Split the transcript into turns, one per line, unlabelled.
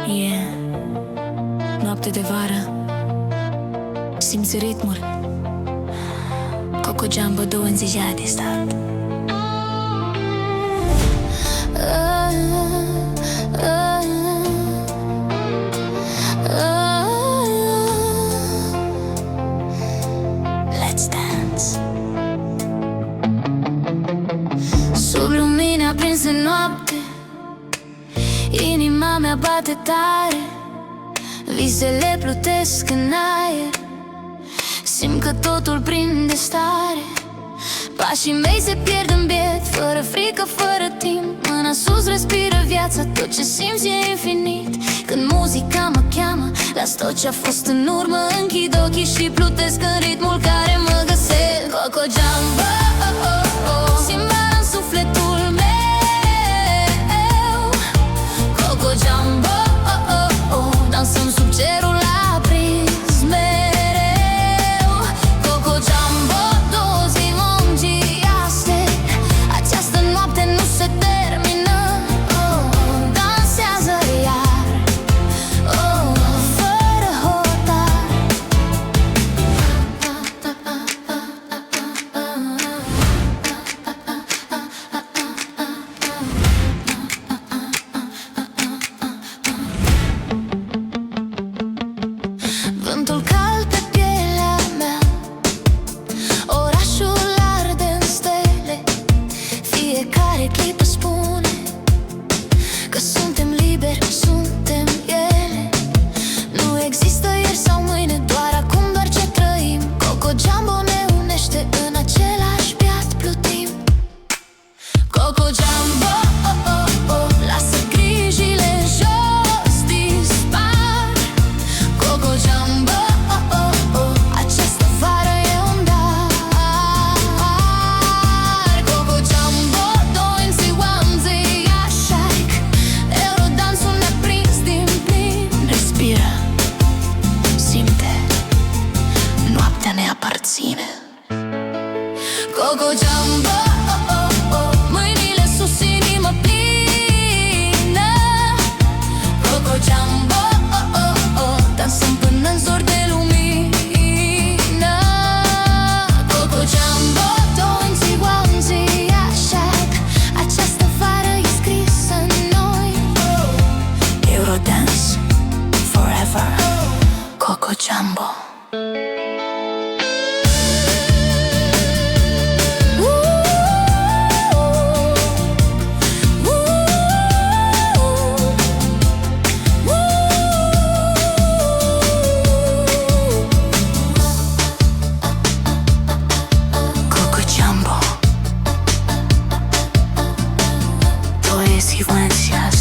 Yeah, noapte de vară, simți ritmul. Coco Jumbo 20 de stat. Let's dance. Sub lumina aprinse noapte, inima mea bate tare, visele plutesc în aer, simt că totul prinde stare. Pașii mei se pierd în biet, fără frică, fără timp. Mâna sus respiră viața, tot ce simți e infinit. Când muzica mă cheamă, las tot ce-a fost în urmă, închid ochii și plutesc în ritmul care mă găsesc. Coco Jumbo, simt bara în sufletul meu. Coco Jumbo, dansăm sub cerul aprins mereu. Coco Jumbo, 2 zi lungi astăzi, această noapte nu se termină. Dansează iar, fără hotar. Vântul cald pe pielea mea, orașul arde în stele. Fiecare clipă spune că suntem liberi, suntem ele. Nu există ieri sau mâine, doar acum, doar ce trăim. Coco Jumbo ne unește, în același piat plutim. Coco Jumbo, lasă grijile jos, dispar. Coco Jumbo, această vară e un dar. Coco Jumbo, doinzi, oamzi, așaic. Eurodansul ne-a prins din plin. Respiră, simte, noaptea ne aparține. Coco Jumbo, mâinile sus, inimă plină. Coco Jumbo, dansăm până-n zor de lumină. Coco Jumbo, doinzi, oamzi, așac. Această vară e scrisă în noi. Eurodance forever. Coco Jumbo. Coco Jumbo, to jest Iwan Sias,